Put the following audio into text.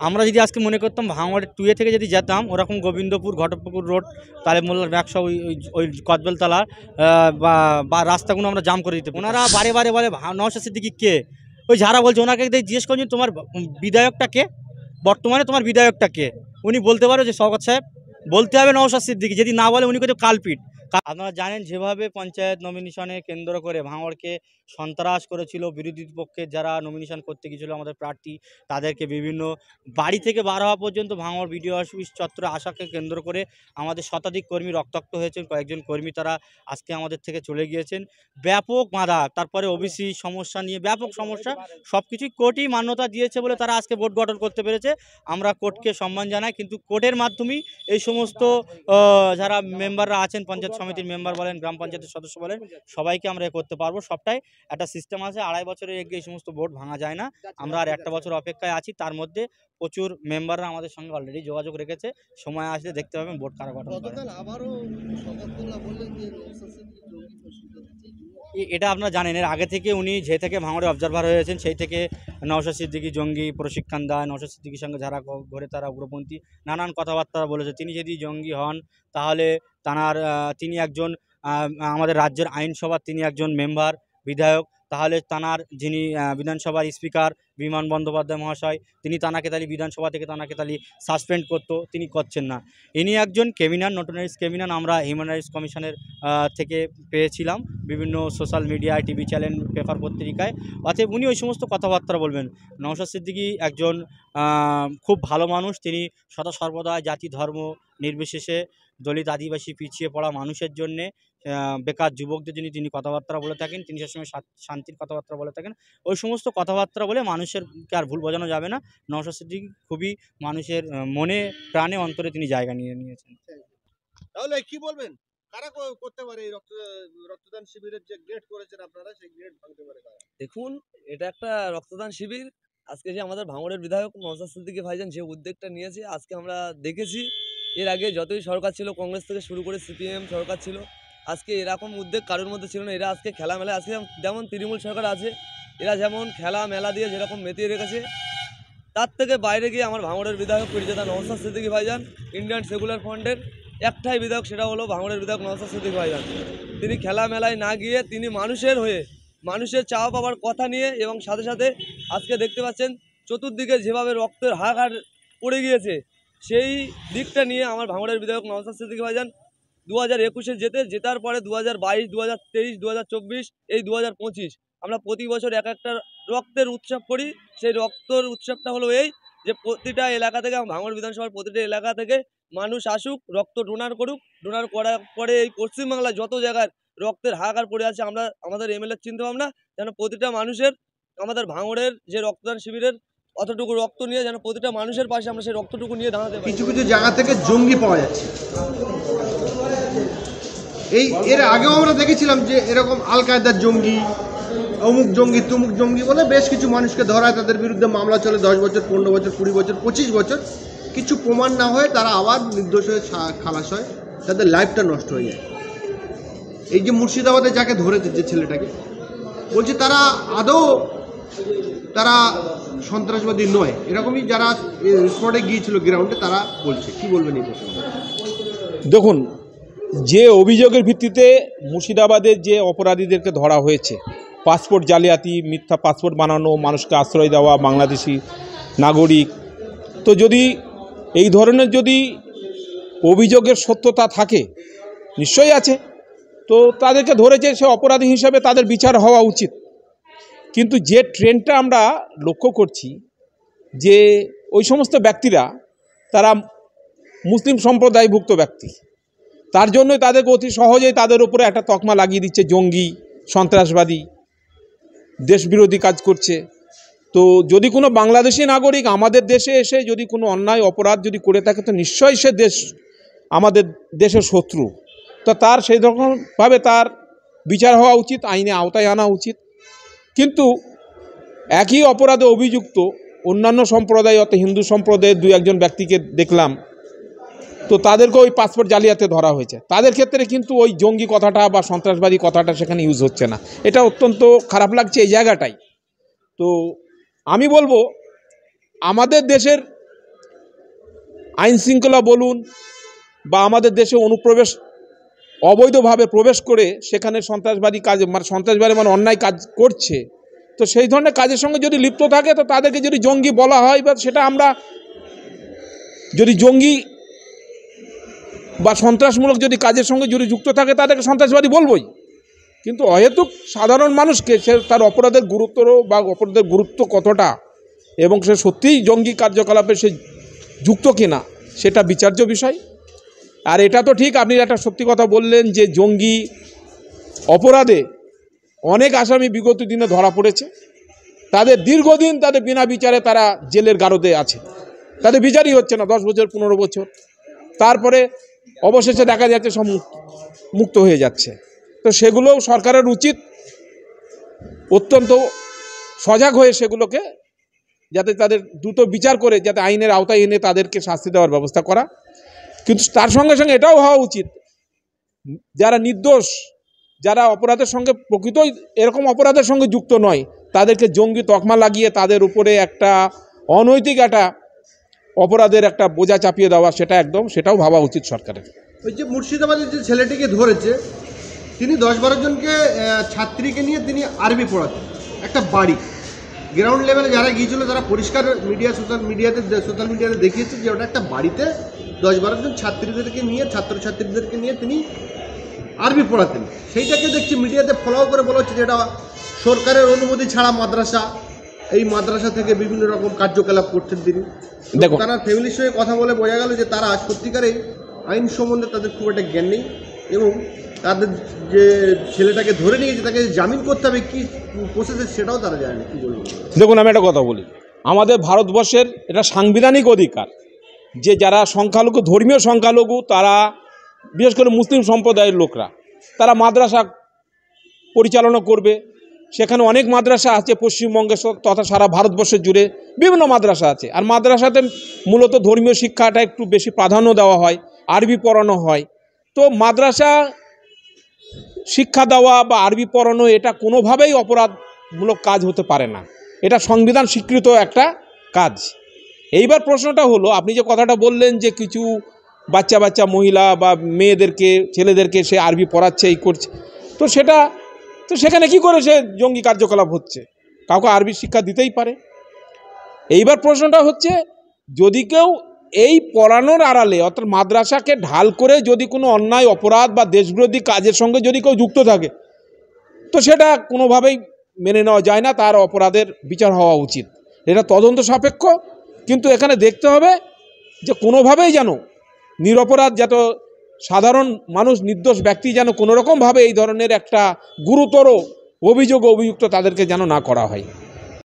আমরা যদি আজকে মনে করতাম ভাঙড়ের টুয়ে থেকে যদি যেতাম ওরকম গোবিন্দপুর ঘটকপুকুর রোড তালে মোল্লার ব্যবসা ওই ওই কদবেলতলা বা রাস্তাগুলো আমরা জাম করে দিতে। ওনারা বারে বারে বলে নওশাদ সিদ্দিকী কে, ওই যারা বলছে ওনাকে জিজ্ঞেস করছেন তোমার বিধায়কটা কে, বর্তমানে তোমার বিধায়কটা কে, উনি বলতে পারো যে শওকত সাহেব, বলতে হবে নওশাদ সিদ্দিকী, যদি না বলে উনি কিন্তু কালপিট। আপনারা জানেন যেভাবে পঞ্চায়েত নমিনেশনে কেন্দ্র করে ভাঙড়কে সন্ত্রাস করেছিল বিরোধী পক্ষে যারা নমিনেশন করতে গিয়েছিল আমাদের প্রার্থী, তাদেরকে বিভিন্ন বাড়ি থেকে বার হওয়া পর্যন্ত ভাঙড় বিডিও অফিস চত্বরে আসাকে কেন্দ্র করে আমাদের শতাধিক কর্মী রক্তাক্ত হয়েছেন, কয়েকজন কর্মী তারা আজকে আমাদের থেকে চলে গিয়েছেন। ব্যাপক বাধা, তারপরে ওবিসি সমস্যা নিয়ে ব্যাপক সমস্যা, সব কিছুই কোর্টই মান্যতা দিয়েছে বলে তারা আজকে বোর্ড গঠন করতে পেরেছে। আমরা কোর্টকে সম্মান জানাই, কিন্তু কোর্টের মাধ্যমেই এই সমস্ত যারা মেম্বাররা আছেন, পঞ্চায়েত সমিতির মেম্বার বলেন, গ্রাম পঞ্চায়েতের সদস্য বলেন, সবাইকে আমরা করতে পারবো। সবটাই একটা সিস্টেম আছে, 2.5 বছরের এগিয়ে এই সমস্ত বোর্ড ভাঙা যায় না। আমরা আর 1 বছর অপেক্ষায় আছি, তার মধ্যে প্রচুর মেম্বাররা আমাদের সঙ্গে অলরেডি যোগাযোগ রেখেছে, সময় আসলে দেখতে পাবেন বোর্ড কারা গঠন করে। এটা আপনারা জানেন, এর আগে থেকে উনি যে থেকে ভাঙড়ে অবজারভার হয়েছেন সেই থেকে নওশাদ সিদ্দিকী জঙ্গি প্রশিক্ষণ দেয়, নওশাদ সিদ্দিকীর সঙ্গে যারা ঘরে তারা উগ্রপন্থী নানান কথাবার্তা বলেছে। তিনি যদি জঙ্গি হন তাহলে তিনি একজন আমাদের রাজ্যের আইনসভার তিনি একজন মেম্বার বিধায়ক, তাহলে তানার যিনি বিধানসভার স্পিকার বিমান বন্দ্যোপাধ্যায় মহাশয়, তিনি তানাকে তালি বিধানসভা থেকে তানাকে তালি সাসপেন্ড করতো, তিনি করছেন না। ইনি একজন ক্রিমিনাল, নোটোরিয়াস ক্রিমিনাল, আমরা হিউম্যান রাইটস কমিশনের থেকে পেয়েছিলাম বিভিন্ন সোশ্যাল মিডিয়ায়, টিভি চ্যানেল, পেপার পত্রিকায়। অতএব উনি ওই সমস্ত কথাবার্তা বলবেন। নওশাদ সিদ্দিকী একজন খুব ভালো মানুষ, তিনি সদা সর্বদা জাতি ধর্ম নির্বিশেষে দলিত আদিবাসী পিছিয়ে পড়া মানুষের জন্যে, বেকার যুবকদের জন্য তিনি কথাবার্তা বলে থাকেন, তিনি সবসময় শান্তির কথাবার্তা বলে থাকেন। ওই সমস্ত কথাবার্তা বলে মানুষেরকে আর ভুল বোঝানো যাবে না। নওশাদ সিদ্দিকী খুবই মানুষের মনে প্রাণে অন্তরে তিনি জায়গা নিয়ে নিয়েছেন। তাহলে কি বলবেন, কারা করতে পারে এই রক্তদান শিবিরের যে গ্রেড করেছেন আপনারা, সেই গ্রেড ভাঙতে পারে কারা? দেখুন, এটা একটা রক্তদান শিবির। আজকে যে আমাদের ভাঙড়ের বিধায়ক নওশাদ সিদ্দিকী ভাইজান যে উদ্যোগটা নিয়েছে, আজকে আমরা দেখেছি এর আগে যতই সরকার ছিল, কংগ্রেস থেকে শুরু করে সিপিএম সরকার ছিল, আজকে এরকম উদ্যোগ কারোর মধ্যে ছিল না। এরা আজকে খেলা মেলা, আজকে যেমন তৃণমূল সরকার আছে, এরা যেমন খেলা মেলা দিয়ে যেরকম মেতিয়ে রেখেছে, তার থেকে বাইরে গিয়ে আমার ভাঙড়ের বিধায়ক পরিচাতা নওশাদ সিদ্দিকী ভাইজান, ইন্ডিয়ান সেকুলার ফ্রন্টের একটাই বিধায়ক, সেটা হলো ভাঙড়ের বিধায়ক নওশাদ সিদ্দিকী ভাইজান। তিনি খেলা মেলায় না গিয়ে তিনি মানুষের হয়ে, মানুষের চাওয়া পাওয়ার কথা নিয়ে, এবং সাথে সাথে আজকে দেখতে পাচ্ছেন চতুর্দিকে যেভাবে রক্তের হাহাকার পড়ে গিয়েছে, সেই দিকটা নিয়ে আমার ভাঙড়ের বিধায়ক নওশাদ সিদ্দিকী ভাইজান 2021-এ জেতার পরে 2022, 2023, 2024, এই 2025 আমরা প্রতি বছর এক একটা রক্তের উৎসব করি। সেই রক্তের উৎসবটা হলো এই যে প্রতিটা এলাকা থেকে, ভাঙড় বিধানসভার প্রতিটা এলাকা থেকে মানুষ আসুক, রক্ত ডোনার করুক। ডোনার করার পরে এই পশ্চিমবাংলায় যত জায়গায় রক্তের হাহাকার পড়ে আছে, আমরা আমাদের এমএলএ চিন্তা ভাবনা যেন প্রতিটা মানুষের, আমাদের ভাঙড়ের যে রক্তদান শিবিরের অতটুকু রক্ত নিয়ে যেন প্রতিটা মানুষের পাশে আমরা সেই রক্তটুকু নিয়ে দাঁড়াতে পারি। কিছু কিছু জায়গা থেকে জঙ্গি পাওয়া যাচ্ছে, এর আগেও আমরা দেখেছিলাম যে এরকম আল কায়দার জঙ্গি, অমুক জঙ্গি তুমুক জঙ্গি বলে বেশ কিছু মানুষকে ধরায়, তাদের বিরুদ্ধে মামলা চলে 10 বছর, 15 বছর, 20 বছর, 25 বছর, কিছু প্রমাণ না হয়ে তারা আবার নির্দোষ হয়ে খালাস হয়, তাদের লাইফটা নষ্ট হয়ে যায়। এই যে মুর্শিদাবাদে যাকে ধরেছে, যে ছেলেটাকে বলছে, তারা আদৌ তারা সন্ত্রাসবাদী নয়, এরকমই যারা স্পটে গিয়েছিল গ্রাউন্ডে তারা বলছে। কি বলবেন এই প্রসঙ্গে? দেখুন, যে অভিযোগের ভিত্তিতে মুর্শিদাবাদের যে অপরাধীদেরকে ধরা হয়েছে, পাসপোর্ট জালিয়াতি, মিথ্যা পাসপোর্ট বানানো, মানুষকে আশ্রয় দেওয়া, বাংলাদেশি নাগরিক, তো যদি এই ধরনের যদি অভিযোগের সত্যতা থাকে, নিশ্চয়ই আছে, তো তাদেরকে ধরেছে, সে অপরাধী হিসাবে তাদের বিচার হওয়া উচিত। কিন্তু যে ট্রেন্ডটা আমরা লক্ষ্য করছি, যে ওই সমস্ত ব্যক্তিরা তারা মুসলিম সম্প্রদায়ভুক্ত ব্যক্তি, তার জন্যই তাদেরকে অতি সহজেই তাদের উপরে একটা তকমা লাগিয়ে দিচ্ছে, জঙ্গি, সন্ত্রাসবাদী, দেশবিরোধী কাজ করছে। তো যদি কোনো বাংলাদেশি নাগরিক আমাদের দেশে এসে যদি কোনো অন্যায় অপরাধ যদি করে থাকে, তো নিশ্চয়ই সে আমাদের দেশের শত্রু, তো তার সেই রকমভাবে তার বিচার হওয়া উচিত, আইনে আওতায় আনা উচিত। কিন্তু একই অপরাধে অভিযুক্ত অন্যান্য সম্প্রদায়, অর্থাৎ হিন্দু সম্প্রদায়ের 2-1 ব্যক্তিকে দেখলাম, তো তাদেরকে ওই পাসপোর্ট জালিয়াতে ধরা হয়েছে। তাদের ক্ষেত্রে কিন্তু ওই জঙ্গি কথাটা বা সন্ত্রাসবাদী কথাটা সেখানে ইউজ হচ্ছে না। এটা অত্যন্ত খারাপ লাগছে এই জায়গাটাই। তো আমি বলবো, আমাদের দেশের আইন শৃঙ্খলা বলুন বা আমাদের দেশে অনুপ্রবেশ অবৈধভাবে প্রবেশ করে সেখানে সন্ত্রাসবাদী কাজ সন্ত্রাসবাদী অন্যায় কাজ করছে, তো সেই ধরনের কাজের সঙ্গে যদি লিপ্ত থাকে তো তাদেরকে যদি জঙ্গি বলা হয় বা সেটা আমরা যদি জঙ্গি বা সন্ত্রাসমূলক যদি কাজের সঙ্গে যদি যুক্ত থাকে তাদেরকে সন্ত্রাসবাদী বলবই। কিন্তু অহেতুক সাধারণ মানুষকে সে তার অপরাধের গুরুত্ব বা অপরাধের গুরুত্ব কতটা এবং সে সত্যিই জঙ্গি কার্যকলাপে সে যুক্ত কিনা সেটা বিচার্য বিষয়। আর এটা তো ঠিক, আপনি একটা সত্যি কথা বললেন যে জঙ্গি অপরাধে অনেক আসামি বিগত দিনে ধরা পড়েছে, তাদের দীর্ঘদিন তাদের বিনা বিচারে তারা জেলের গারদে আছে, তাদের বিচারই হচ্ছে না 10 বছর 15 বছর, তারপরে অবশেষে দেখা যাচ্ছে সব মুক্ত হয়ে যাচ্ছে। তো সেগুলোও সরকারের উচিত অত্যন্ত সজাগ হয়ে সেগুলোকে যাতে তাদের দ্রুত বিচার করে যাতে আইনের আওতায় এনে তাদেরকে শাস্তি দেওয়ার ব্যবস্থা করা। কিন্তু তার সঙ্গে সঙ্গে এটাও হওয়া উচিত যারা নির্দোষ, যারা অপরাধের সঙ্গে প্রকৃতই এরকম অপরাধের সঙ্গে যুক্ত নয়, তাদেরকে জঙ্গি তকমা লাগিয়ে তাদের উপরে একটা অনৈতিক একটা অপরাধের একটা বোঝা চাপিয়ে দেওয়া, সেটাও ভাবা উচিত সরকারের। ওই যে মুর্শিদাবাদের যে ছেলেটিকে ধরেছে, তিনি 10-12 জনকে ছাত্রীকে নিয়ে তিনি আরবি পড়াতেন। একটা বাড়ি গ্রাউন্ড লেভেলে যারা গিয়েছিল তারা পরিষ্কার সোশ্যাল মিডিয়াতে দেখিয়েছে যে ওটা একটা বাড়িতে 10-12 জন ছাত্রছাত্রীদেরকে নিয়ে তিনি আরবি পড়াতেন। সেইটাকে দেখছি মিডিয়াতে ফলো করে বলা হচ্ছে যে এটা সরকারের অনুমতি ছাড়া মাদ্রাসা, এই মাদ্রাসা থেকে বিভিন্ন রকম কার্যকলাপ করতেন তিনি। দেখো, তারা ফ্যামিলির সঙ্গে কথা বলে বোঝা গেল যে তারা সত্যিকারেই আইন সম্বন্ধে তাদের খুব একটা জ্ঞান নেই এবং তাদের যে ছেলেটাকে ধরে নিয়েছে তাকে জামিন করতে হবে কি প্রসেসে সেটাও তারা জানে না। কী বলবো, দেখুন আমি একটা কথা বলি, আমাদের ভারতবর্ষের এটা সাংবিধানিক অধিকার যে যারা সংখ্যালঘু, ধর্মীয় সংখ্যালঘু, তারা বিশেষ করে মুসলিম সম্প্রদায়ের লোকরা তারা মাদ্রাসা পরিচালনা করবে। সেখানে অনেক মাদ্রাসা আছে পশ্চিমবঙ্গে তথা সারা ভারতবর্ষের জুড়ে বিভিন্ন মাদ্রাসা আছে। আর মাদ্রাসাতে মূলত ধর্মীয় শিক্ষাটা একটু বেশি প্রাধান্য দেওয়া হয়, আরবি পড়ানো হয়। তো মাদ্রাসা শিক্ষা দেওয়া বা আরবি পড়ানো এটা কোনোভাবেই অপরাধমূলক কাজ হতে পারে না, এটা সংবিধান স্বীকৃত একটা কাজ। এইবার প্রশ্নটা হলো, আপনি যে কথাটা বললেন যে কিছু বাচ্চা মহিলা বা মেয়েদেরকে ছেলেদেরকে সে আরবি পড়াচ্ছে, এই করছে, তো সেখানে কি করে সে জঙ্গি কার্যকলাপ হচ্ছে? কাউকে আরবি শিক্ষা দিতেই পারে। এইবার প্রশ্নটা হচ্ছে, যদি কেউ এই পড়ানোর আড়ালে অর্থাৎ মাদ্রাসাকে ঢাল করে যদি কোনো অন্যায় অপরাধ বা দেশবিরোধী কাজের সঙ্গে যদি কেউ যুক্ত থাকে, তো সেটা কোনোভাবেই মেনে নেওয়া যায় না, তার অপরাধের বিচার হওয়া উচিত, এটা তদন্ত সাপেক্ষ। কিন্তু এখানে দেখতে হবে যে কোনোভাবেই যেন নিরপরাধ যত সাধারণ মানুষ, নির্দোষ ব্যক্তি যেন কোনোরকমভাবে এই ধরনের একটা গুরুতর অভিযুক্ত তাদেরকে যেন না করা হয়।